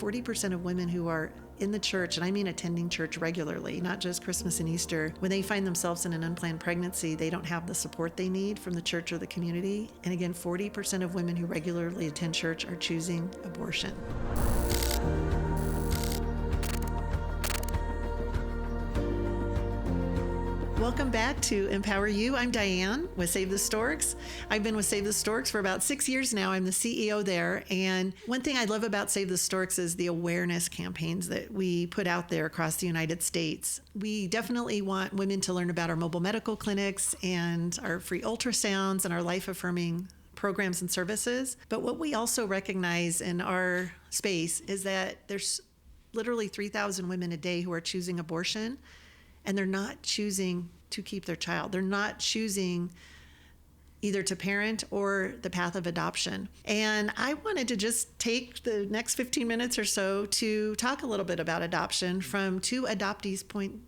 40% of women who are in the church, and I mean attending church regularly, not just Christmas and Easter, when they find themselves in an unplanned pregnancy, they don't have the support they need from the church or the community. And again, 40% of women who regularly attend church are choosing abortion. Welcome back to EmpowerU. I'm Diane with Save the Storks. I've been with Save the Storks for about 6 years now. I'm the CEO there. And one thing I love about Save the Storks is the awareness campaigns that we put out there across the United States. We definitely want women to learn about our mobile medical clinics and our free ultrasounds and our life-affirming programs and services. But what we also recognize in our space is that there's literally 3,000 women a day who are choosing abortion, and they're not choosing to keep their child. They're not choosing either to parent or the path of adoption. And I wanted to just take the next 15 minutes or so to talk a little bit about adoption from two adoptees'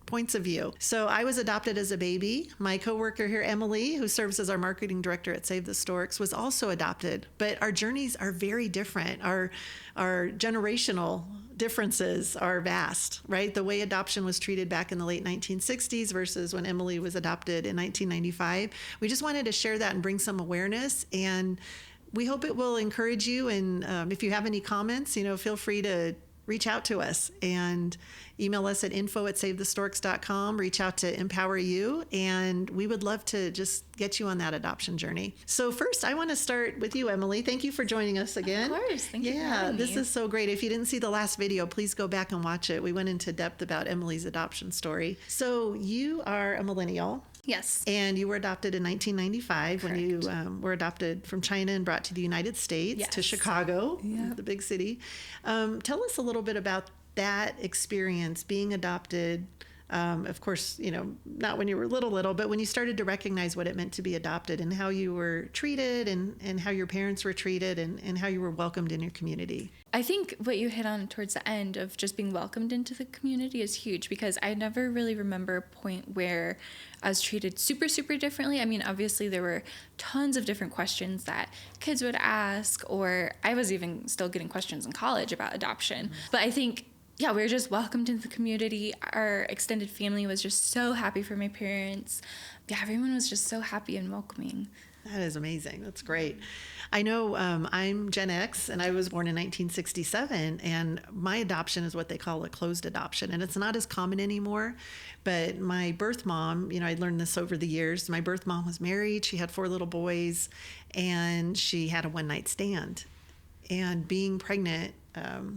points of view. So I was adopted as a baby. My coworker here, Emily, who serves as our marketing director at Save the Storks, was also adopted. But our journeys are very different. Our generational differences are vast, right? The way adoption was treated back in the late 1960s versus when Emily was adopted in 1995. We just wanted to share that and bring some awareness, and we hope it will encourage you. And if you have any comments, feel free to reach out to us and email us at info@savethestorks.com. Reach out to EmpowerU, and we would love to just get you on that adoption journey. So first, I want to start with you, Emily. Thank you for joining us again. Of course. Thank you for having me. This is so great. If you didn't see the last video, please go back and watch it. We went into depth about Emily's adoption story. So you are a millennial. Yes. And you were adopted in 1995. Correct. When you were adopted from China and brought to the United States, Yes. to Chicago, Yep. the big city. Tell us a little bit about that experience, being adopted. Of course, not when you were little, but when you started to recognize what it meant to be adopted and how you were treated and how your parents were treated and how you were welcomed in your community. I think what you hit on towards the end of just being welcomed into the community is huge, because I never really remember a point where I was treated super, super differently. I mean, obviously there were tons of different questions that kids would ask, or I was even still getting questions in college about adoption. But I think, we were just welcomed into the community. Our extended family was just so happy for my parents. Yeah, everyone was just so happy and welcoming. That is amazing. That's great. I know I'm Gen X, and I was born in 1967, and my adoption is what they call a closed adoption, and it's not as common anymore. But my birth mom, I learned this over the years. My birth mom was married. She had 4 little boys, and she had a one-night stand. And being pregnant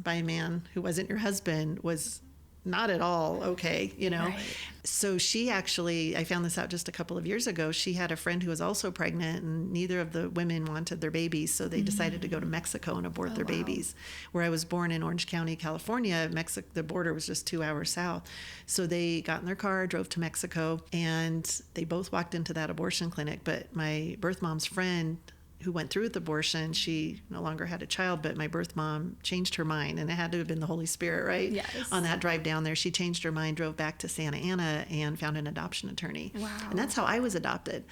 by a man who wasn't your husband was not at all okay, Right. So she actually, I found this out just a couple of years ago, she had a friend who was also pregnant, and neither of the women wanted their babies, so they decided to go to Mexico and abort their babies. Where I was born in Orange County, California, the border was just 2 hours south. So they got in their car, drove to Mexico, and they both walked into that abortion clinic. But my birth mom's friend who went through with abortion, she no longer had a child, but my birth mom changed her mind, and it had to have been the Holy Spirit, right? Yes. On that drive down there, she changed her mind, drove back to Santa Ana, and found an adoption attorney. Wow. And that's how I was adopted.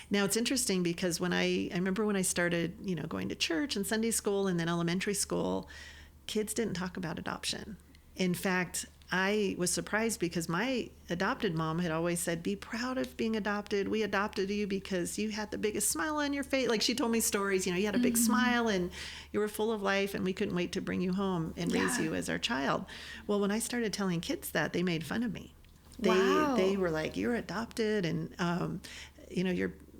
Now, it's interesting because when I remember when I started, going to church and Sunday school and then elementary school, kids didn't talk about adoption. In fact, I was surprised because my adopted mom had always said, be proud of being adopted. We adopted you because you had the biggest smile on your face. Like, she told me stories, you had a big smile and you were full of life, and we couldn't wait to bring you home and raise you as our child. Well, when I started telling kids that, they made fun of me. They were like, you're adopted, and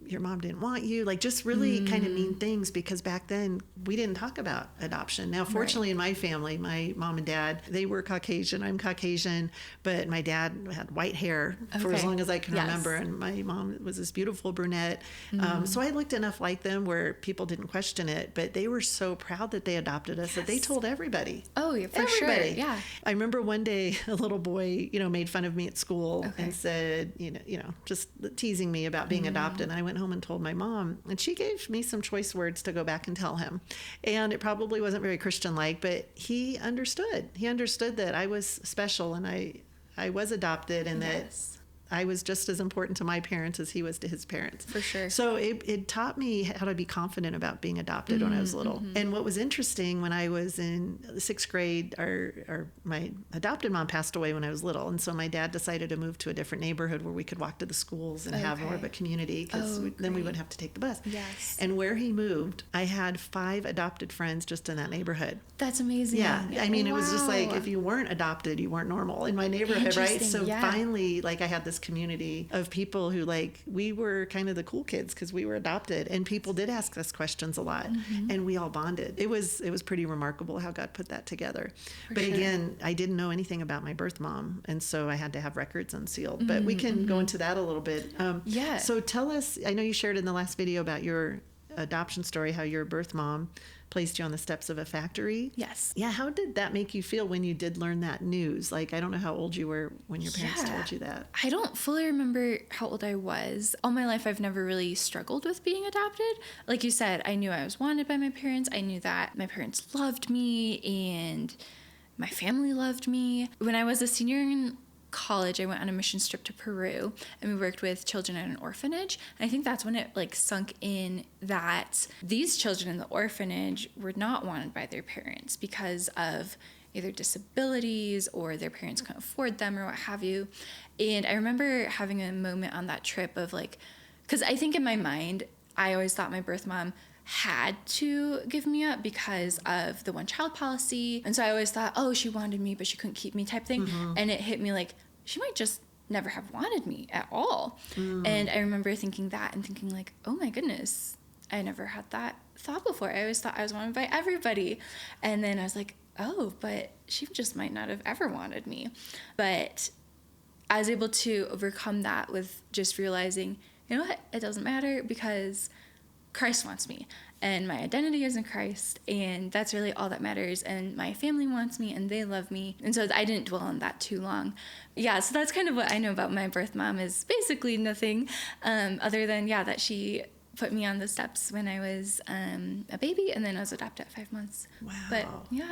your mom didn't want you, like just really kind of mean things, because back then we didn't talk about adoption. Now, fortunately, in my family, my mom and dad, they were Caucasian. I'm Caucasian, but my dad had white hair for as long as I can remember, and my mom was this beautiful brunette. So I looked enough like them where people didn't question it, but they were so proud that they adopted us that they told everybody. Oh, yeah, for everybody. sure. Yeah. I remember one day a little boy, made fun of me at school and said, just teasing me about being adopted. And I went home and told my mom, and she gave me some choice words to go back and tell him. And it probably wasn't very Christian-like, but he understood. He understood that I was special, and I was adopted, and that I was just as important to my parents as he was to his parents. For sure. So it taught me how to be confident about being adopted when I was little. And what was interesting, when I was in the 6th grade, my adopted mom passed away when I was little. And so my dad decided to move to a different neighborhood where we could walk to the schools and have more of a community, because then we wouldn't have to take the bus. Yes. And where he moved, I had 5 adopted friends just in that neighborhood. That's amazing. Yeah. I mean, it was just like, if you weren't adopted, you weren't normal in my neighborhood, right? So finally, like, I had this community of people who, like, we were kind of the cool kids because we were adopted, and people did ask us questions a lot, and we all bonded. It was pretty remarkable how God put that together. But again, I didn't know anything about my birth mom, and so I had to have records unsealed. But we can go into that a little bit. So tell us, I know you shared in the last video about your adoption story, how your birth mom placed you on the steps of a factory. Yes. Yeah. How did that make you feel when you did learn that news? Like, I don't know how old you were when your parents told you that. I don't fully remember how old I was. All my life, I've never really struggled with being adopted. Like you said, I knew I was wanted by my parents. I knew that my parents loved me and my family loved me. When I was a senior in college, I went on a mission trip to Peru, and we worked with children at an orphanage. And I think that's when it like sunk in that these children in the orphanage were not wanted by their parents because of either disabilities or their parents couldn't afford them or what have you. And I remember having a moment on that trip of like, because I think in my mind, I always thought my birth mom had to give me up because of the one child policy. And so I always thought, oh, she wanted me, but she couldn't keep me type thing. And it hit me like, she might just never have wanted me at all. And I remember thinking that and thinking like, oh my goodness, I never had that thought before. I always thought I was wanted by everybody. And then I was like, oh, but she just might not have ever wanted me. But I was able to overcome that with just realizing, you know what, it doesn't matter because Christ wants me, and my identity is in Christ, and that's really all that matters, and my family wants me, and they love me, and so I didn't dwell on that too long. Yeah, so that's kind of what I know about my birth mom, is basically nothing other than, that she put me on the steps when I was a baby, and then I was adopted at 5 months. Wow. But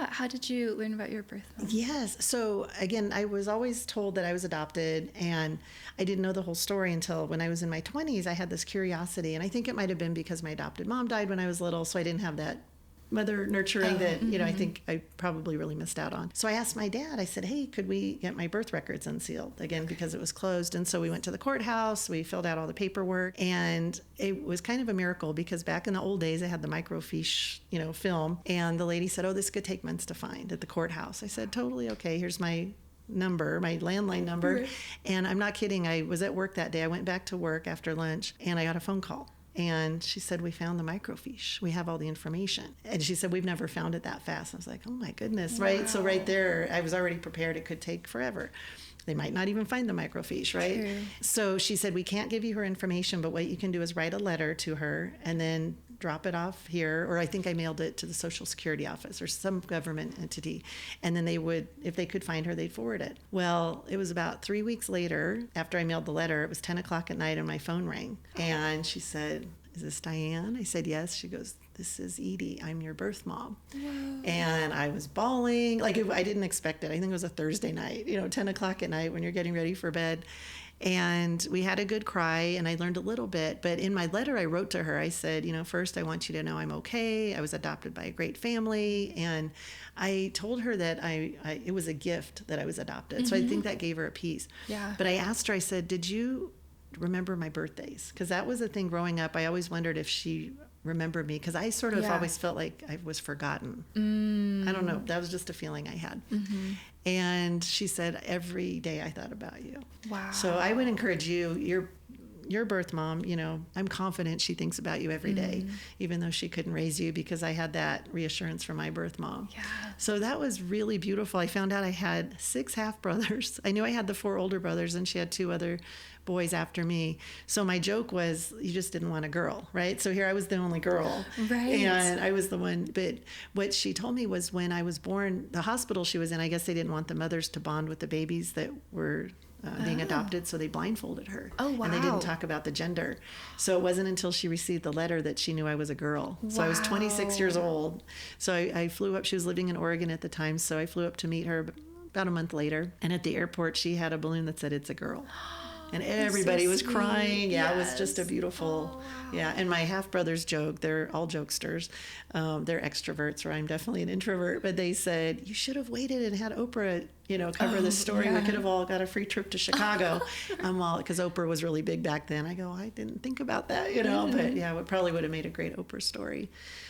how did you learn about your birth mom? Yes. So again, I was always told that I was adopted, and I didn't know the whole story until when I was in my 20s. I had this curiosity, and I think it might have been because my adopted mom died when I was little, so I didn't have that mother nurturing that, I think I probably really missed out on. So I asked my dad, I said, hey, could we get my birth records unsealed? Again, because it was closed. And so we went to the courthouse, we filled out all the paperwork, and it was kind of a miracle because back in the old days, I had the microfiche, film, and the lady said, oh, this could take months to find at the courthouse. I said, totally okay, here's my number, my landline number. Right. And I'm not kidding, I was at work that day. I went back to work after lunch, and I got a phone call. And she said, we found the microfiche. We have all the information. And she said, we've never found it that fast. I was like, oh my goodness, right? So right there, I was already prepared. It could take forever. They might not even find the microfiche, right? True. So she said, we can't give you her information, but what you can do is write a letter to her and then drop it off here. Or I think I mailed it to the Social Security office or some government entity. And then they would, if they could find her, they'd forward it. Well, it was about 3 weeks later, after I mailed the letter, it was 10 o'clock at night and my phone rang. And she said, is this Diane? I said, yes. She goes, this is Edie. I'm your birth mom. Whoa. And I was bawling. I didn't expect it. I think it was a Thursday night, 10 o'clock at night when you're getting ready for bed. And we had a good cry, and I learned a little bit. But in my letter I wrote to her, I said, first I want you to know I'm okay. I was adopted by a great family. And I told her that it was a gift that I was adopted. Mm-hmm. So I think that gave her a peace. Yeah. But I asked her, I said, did you remember my birthdays? Because that was a thing growing up. I always wondered if she remembered me, because I sort of always felt like I was forgotten. I don't know. That was just a feeling I had. Mm-hmm. And she said, every day I thought about you. Wow. So I would encourage you, your birth mom, I'm confident she thinks about you every day, even though she couldn't raise you, because I had that reassurance from my birth mom. Yeah. So that was really beautiful. I found out I had 6 half brothers. I knew I had the 4 older brothers, and she had 2 other boys after me. So my joke was, you just didn't want a girl, right? So here I was the only girl. Right. And I was the one. But what she told me was, when I was born, the hospital she was in, I guess they didn't want the mothers to bond with the babies that were being adopted, so they blindfolded her. Oh, wow. And they didn't talk about the gender. So it wasn't until she received the letter that she knew I was a girl. Wow. So I was 26 years old. So I flew up. She was living in Oregon at the time, so I flew up to meet her about a month later. And at the airport, she had a balloon that said, it's a girl. and everybody so was sweet. crying. Yeah, it was Yes. just a beautiful, Oh, wow. yeah. And my half brothers joke, they're all jokesters. They're extroverts, where I'm definitely an introvert, but they said, you should have waited and had Oprah, cover this story. We could have all got a free trip to Chicago. Because Oprah was really big back then. I go, I didn't think about that, but yeah, it probably would have made a great Oprah story.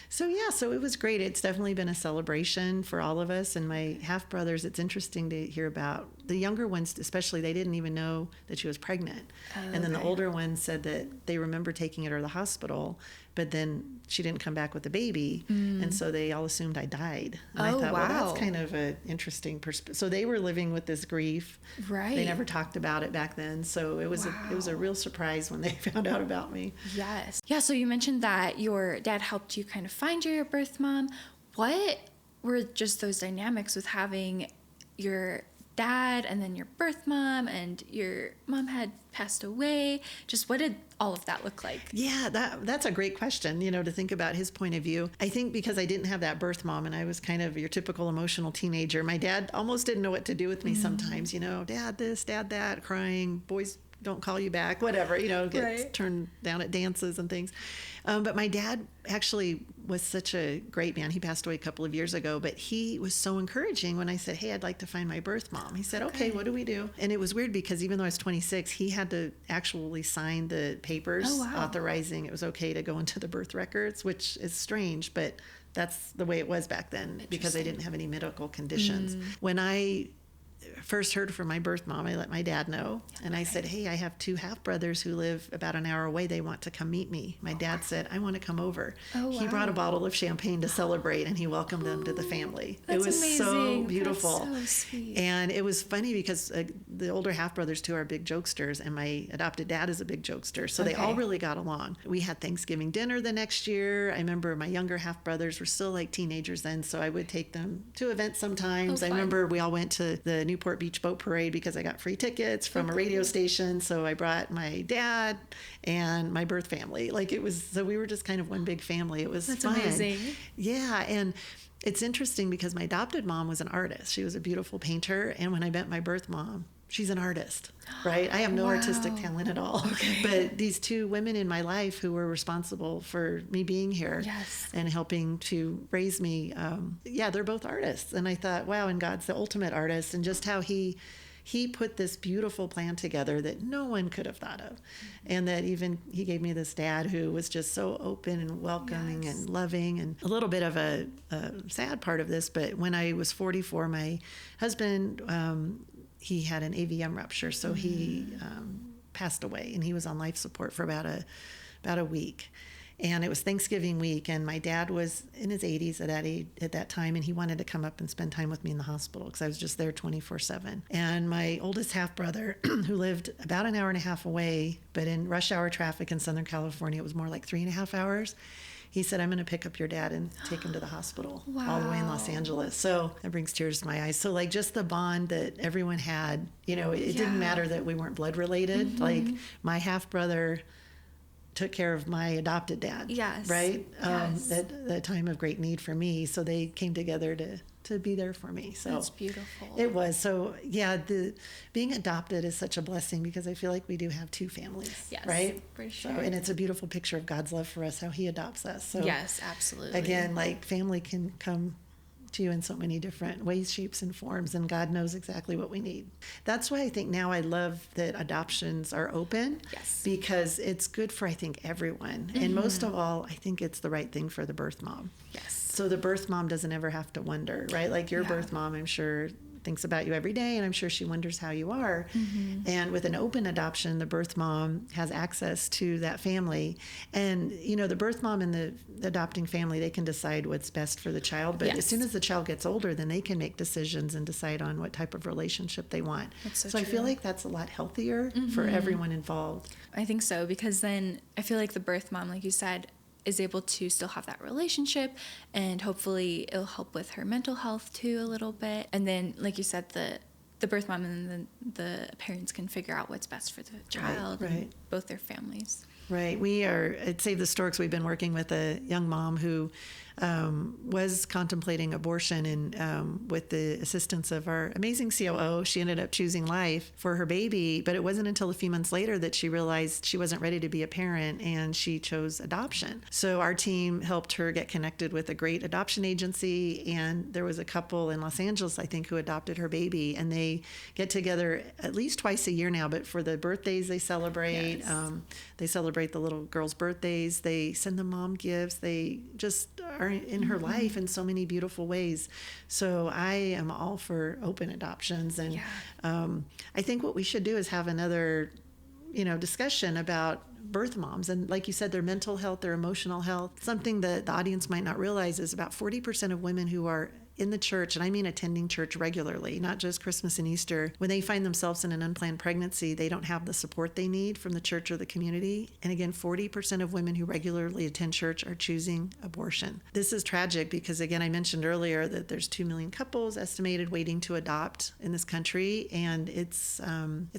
So yeah, so it was great. It's definitely been a celebration for all of us. And my half brothers, it's interesting to hear about the younger ones, especially. They didn't even know that she was pregnant. And then the older ones said that they remember taking her to the hospital, but then she didn't come back with the baby. And so they all assumed I died. And I thought, well, that's kind of an interesting perspective. So they were living with this grief. Right. They never talked about it back then. So it was a real surprise when they found out about me. Yes. Yeah, so you mentioned that your dad helped you kind of find your birth mom. What were just those dynamics with having your dad and then your birth mom, and your mom had passed away? Just what did all of that look like? Yeah, that's a great question, to think about his point of view. I think because I didn't have that birth mom and I was kind of your typical emotional teenager, my dad almost didn't know what to do with me sometimes, dad this, dad that, crying, boys don't call you back, whatever, gets turned down at dances and things. But my dad actually was such a great man. He passed away a couple of years ago, but he was so encouraging when I said, hey, I'd like to find my birth mom. He said, okay, what do we do? And it was weird because even though I was 26, he had to actually sign the papers authorizing it was okay to go into the birth records, which is strange, but that's the way it was back then because I didn't have any medical conditions. When I first heard from my birth mom, I let my dad know. And I said, hey, I have 2 half brothers who live about an hour away. They want to come meet me. My dad said, I want to come over. He brought a bottle of champagne to celebrate, and he welcomed them to the family. That's it was amazing. So beautiful. That's so sweet. And it was funny because the older half brothers too are big jokesters, and my adopted dad is a big jokester. So they all really got along. We had Thanksgiving dinner the next year. I remember my younger half brothers were still like teenagers then, so I would take them to events sometimes. I remember we all went to the Newport Beach boat parade because I got free tickets from a radio station. So I brought my dad and my birth family. So we were just kind of one big family. It was fun. Amazing. Yeah. And it's interesting because my adopted mom was an artist. She was a beautiful painter. And when I met my birth mom, she's an artist, right? I have no artistic talent at all. But these 2 women in my life who were responsible for me being here and helping to raise me, they're both artists. And I thought, wow, and God's the ultimate artist, and just how he put this beautiful plan together that no one could have thought of. And that even he gave me this dad who was just so open and welcoming and loving. And a little bit of a sad part of this, but when I was 44, my husband, he had an AVM rupture, so he passed away, and he was on life support for about a week. And it was Thanksgiving week, and my dad was in his 80s at that time, and he wanted to come up and spend time with me in the hospital because I was just there 24/7. And my oldest half brother, who lived about an hour and a half away, but in rush hour traffic in Southern California, it was more like 3.5 hours. He said, I'm going to pick up your dad and take him to the hospital all the way in Los Angeles. So that brings tears to my eyes. So just the bond that everyone had, it didn't matter that we weren't blood related. My half brother took care of my adopted dad, right? At the time of great need for me. So they came together to be there for me. So that's beautiful. It was. So being adopted is such a blessing because I feel like we do have 2 families, right? For sure. So, and it's a beautiful picture of God's love for us, how he adopts us. So yes, absolutely. Again, family can come to you in so many different ways, shapes, and forms, and God knows exactly what we need. That's why I think now I love that adoptions are open, because it's good for, I think, everyone. And most of all, I think it's the right thing for the birth mom. Yes. So the birth mom doesn't ever have to wonder, right? Your birth mom, I'm sure, thinks about you every day, and I'm sure she wonders how you are. And with an open adoption, the birth mom has access to that family. And, the birth mom and the adopting family, they can decide what's best for the child. But as soon as the child gets older, then they can make decisions and decide on what type of relationship they want. That's so I feel like that's a lot healthier for everyone involved. I think so, because then I feel like the birth mom, like you said, is able to still have that relationship, and hopefully it'll help with her mental health too a little bit. And then, like you said, the birth mom and then the parents can figure out what's best for the child and both their families. Right. We are at Save the Storks. We've been working with a young mom who was contemplating abortion, and with the assistance of our amazing COO, she ended up choosing life for her baby. But it wasn't until a few months later that she realized she wasn't ready to be a parent, and she chose adoption. So our team helped her get connected with a great adoption agency, and there was a couple in Los Angeles, I think, who adopted her baby, and they get together at least twice a year now. But for the birthdays they celebrate, they celebrate the little girls' birthdays. They send the mom gifts. They just are in her life in so many beautiful ways. So I am all for open adoptions, and I think what we should do is have another, discussion about birth moms, and like you said, their mental health, their emotional health. Something that the audience might not realize is about 40% of women who are in the church, and I mean attending church regularly, not just Christmas and Easter, when they find themselves in an unplanned pregnancy, they don't have the support they need from the church or the community. And again, 40% of women who regularly attend church are choosing abortion. This is tragic because, again, I mentioned earlier that there's 2 million couples estimated waiting to adopt in this country, and it's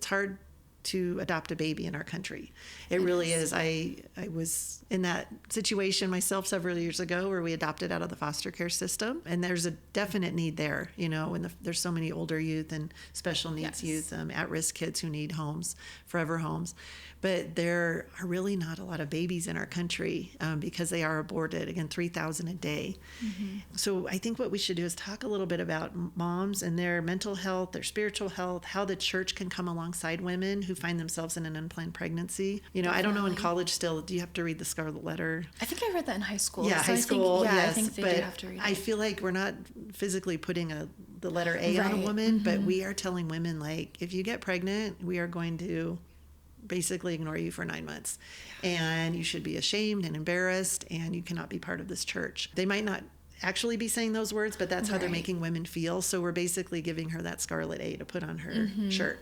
hard to adopt a baby in our country. It really is. I was in that situation myself several years ago where we adopted out of the foster care system, and there's a definite need there, and there's so many older youth and special needs youth, at-risk kids who need homes, forever homes. But there are really not a lot of babies in our country because they are aborted, again, 3,000 a day. So I think what we should do is talk a little bit about moms and their mental health, their spiritual health, how the church can come alongside women who find themselves in an unplanned pregnancy. I don't know, in college still, do you have to read the Scarlet Letter? I think I read that in high school. Yeah, high school, yes. I think they do have to read it. I feel like we're not physically putting the letter A on a woman, but we are telling women, like, if you get pregnant, we are going to basically ignore you for 9 months, and you should be ashamed and embarrassed, and you cannot be part of this church. They might not actually be saying those words, but that's how they're making women feel. So we're basically giving her that scarlet A to put on her shirt,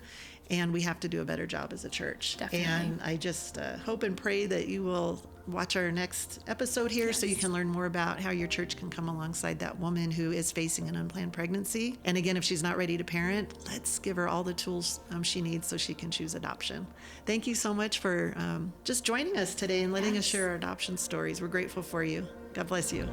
and we have to do a better job as a church. Definitely. And I just hope and pray that you will watch our next episode here so you can learn more about how your church can come alongside that woman who is facing an unplanned pregnancy. And again, if she's not ready to parent, let's give her all the tools she needs so she can choose adoption. Thank you so much for just joining us today and letting us share our adoption stories. We're grateful for you. God bless you.